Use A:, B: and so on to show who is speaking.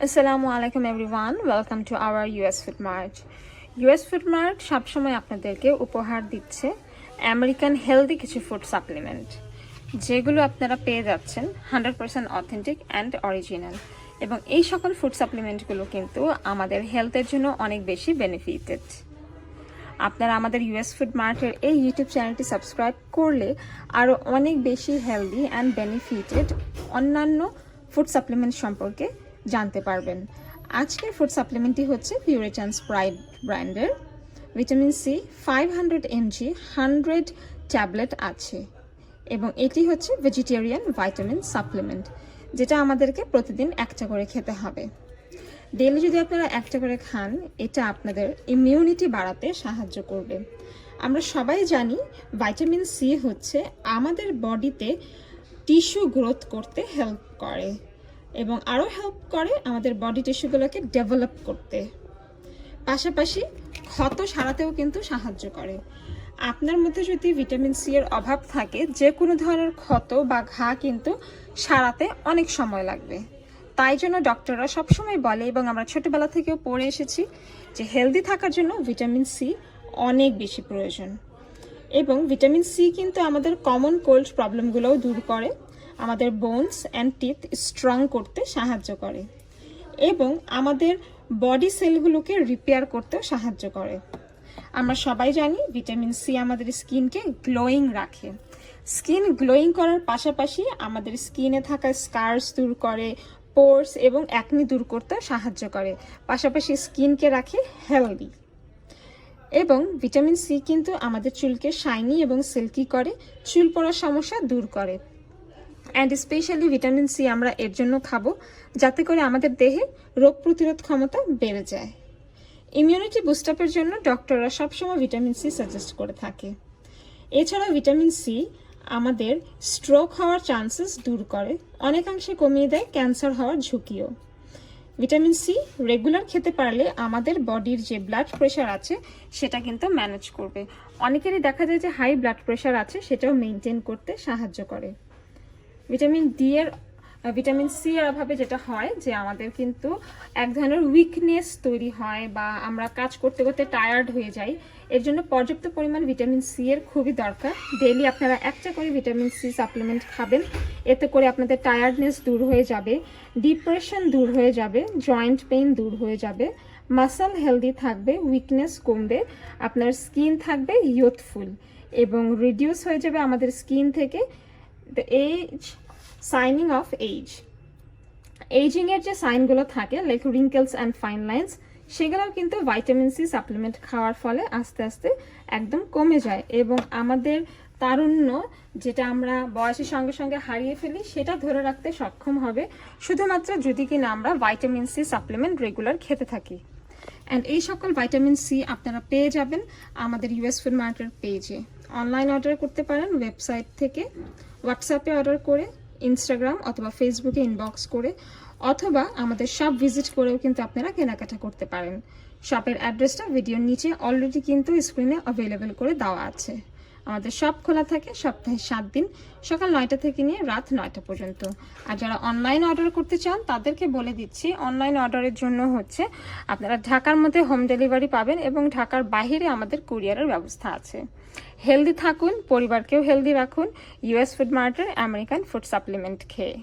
A: Assalamu alaikum everyone, welcome to our US Food Mart. US Food Mart সবসময় আপনাদেরকে উপহার দিচ্ছে আমেরিকান হেলদি কিছু ফুড সাপ্লিমেন্ট, যেগুলো আপনারা পেয়ে যাচ্ছেন 100% অথেন্টিক অ্যান্ড অরিজিনাল। এবং এই সকল ফুড সাপ্লিমেন্টগুলো কিন্তু আমাদের হেলথের জন্য অনেক বেশি বেনিফিটেড। আপনারা আমাদের US Food Martের এই ইউটিউব চ্যানেলটি সাবস্ক্রাইব করলে আরও অনেক বেশি হেলদি অ্যান্ড বেনিফিটেড অন্যান্য ফুড সাপ্লিমেন্ট সম্পর্কে জানতে পারবেন। আজকের ফুড সাপ্লিমেন্টটি হচ্ছে Puritans ব্র্যান্ডের ভিটামিন সি 500 mg 100 ট্যাবলেট আছে, এবং এটি হচ্ছে ভেজিটেরিয়ান ভিটামিন সাপ্লিমেন্ট, যেটা আমাদেরকে প্রতিদিন একটা করে খেতে হবে। ডেইলি যদি আপনারা একটা করে খান, এটা আপনাদের ইমিউনিটি বাড়াতে সাহায্য করবে। আমরা সবাই জানি ভিটামিন সি হচ্ছে আমাদের বডিতে টিস্যু গ্রোথ করতে হেল্প করে এবং আরও হেল্প করে আমাদের বডি টিস্যুগুলোকে ডেভেলপ করতে, পাশাপাশি ক্ষত সারাতেও কিন্তু সাহায্য করে। আপনার মধ্যে যদি ভিটামিন সি এর অভাব থাকে, যে কোনো ধরনের ক্ষত বা ঘা কিন্তু সারাতে অনেক সময় লাগবে। তাই জন্য ডক্টররা সবসময় বলে, এবং আমরা ছোটবেলা থেকেও পড়ে এসেছি, যে হেলদি থাকার জন্য ভিটামিন সি অনেক বেশি প্রয়োজন। এবং ভিটামিন সি কিন্তু আমাদের কমন কোল্ড প্রবলেমগুলোও দূর করে, আমাদের বোনস অ্যান্ড টিথ স্ট্রং করতে সাহায্য করে, এবং আমাদের বডি সেলগুলোকে রিপেয়ার করতেও সাহায্য করে। আমরা সবাই জানি ভিটামিন সি আমাদের স্কিনকে গ্লোয়িং রাখে। স্কিন গ্লোয়িং করার পাশাপাশি আমাদের স্কিনে থাকা স্কার্স দূর করে, পোর্স এবং অ্যাকনি দূর করতে সাহায্য করে, পাশাপাশি স্কিনকে রাখে হেলদি। এবং ভিটামিন সি কিন্তু আমাদের চুলকে শাইনি এবং সিল্কি করে, চুল পড়ার সমস্যা দূর করে। অ্যান্ড স্পেশালি ভিটামিন সি আমরা এর জন্য খাবো যাতে করে আমাদের দেহে রোগ প্রতিরোধ ক্ষমতা বেড়ে যায়। ইমিউনিটি বুস্টআপের জন্য ডক্টররা সবসময় ভিটামিন সি সাজেস্ট করে থাকে। এছাড়া ভিটামিন সি আমাদের স্ট্রোক হওয়ার চান্সেস দূর করে, অনেকাংশে কমিয়ে দেয় ক্যান্সার হওয়ার ঝুঁকিও। ভিটামিন সি রেগুলার খেতে পারলে আমাদের বডির যে ব্লাড প্রেশার আছে সেটা কিন্তু ম্যানেজ করবে। অনেকেরই দেখা যায় যে হাই ব্লাড প্রেশার আছে, সেটাও মেনটেন করতে সাহায্য করে। ভিটামিন সি এর অভাবে যেটা হয় যে আমাদের কিন্তু এক ধরনের উইকনেস তৈরি হয়, বা আমরা কাজ করতে করতে টায়ার্ড হয়ে যাই। এর জন্য পর্যাপ্ত পরিমাণ ভিটামিন সি এর খুবই দরকার। ডেইলি আপনারা একটা করে ভিটামিন সি সাপ্লিমেন্ট খাবেন, এতে করে আপনাদের টায়ার্ডনেস দূর হয়ে যাবে, ডিপ্রেশন দূর হয়ে যাবে, জয়েন্ট পেইন দূর হয়ে যাবে, মাসল হেলদি থাকবে, উইকনেস কমবে, আপনার স্কিন থাকবে ইউথফুল, এবং রিডিউস হয়ে যাবে আমাদের স্কিন থেকে দ্য এজ সাইনিং অফ এইজিংয়ের যে সাইনগুলো থাকে, like wrinkles and fine lines, সেগুলোও কিন্তু ভিটামিন সি সাপ্লিমেন্ট খাওয়ার ফলে আস্তে আস্তে একদম কমে যায়। এবং আমাদের তারুণ্য, যেটা আমরা বয়সের সঙ্গে সঙ্গে হারিয়ে ফেলি, সেটা ধরে রাখতে সক্ষম হবে শুধুমাত্র যদি কিনা আমরা ভিটামিন সি সাপ্লিমেন্ট রেগুলার খেতে থাকি। অ্যান্ড এই সকল ভিটামিন সি আপনারা পেয়ে যাবেন আমাদের US Food Martের পেজে। অনলাইন অর্ডার করতে পারেন ওয়েবসাইট থেকে, হোয়াটসঅ্যাপে অর্ডার করে, ইনস্টাগ্রাম অথবা ফেসবুকে ইনবক্স করে, অথবা আমাদের শপ ভিজিট করেও কিন্তু আপনারা কেনাকাটা করতে পারেন। শপের অ্যাড্রেসটা ভিডিওর নিচে অলরেডি কিন্তু স্ক্রিনে অ্যাভেলেবেল করে দেওয়া আছে। আমাদের শপ খোলা থাকে সপ্তাহে 7 দিন, সকাল 9টা থেকে নিয়ে রাত 9টা পর্যন্ত। আর যারা অনলাইন অর্ডার করতে চান তাদেরকে বলে দিচ্ছি, অনলাইন অর্ডারের জন্য হচ্ছে আপনারা ঢাকার মধ্যে হোম ডেলিভারি পাবেন, এবং ঢাকার বাইরে আমাদের কুরিয়ারের ব্যবস্থা আছে। হেলদি থাকুন, পরিবারকেও হেলদি রাখুন US Food Martের আমেরিকান ফুড সাপ্লিমেন্ট খেয়ে।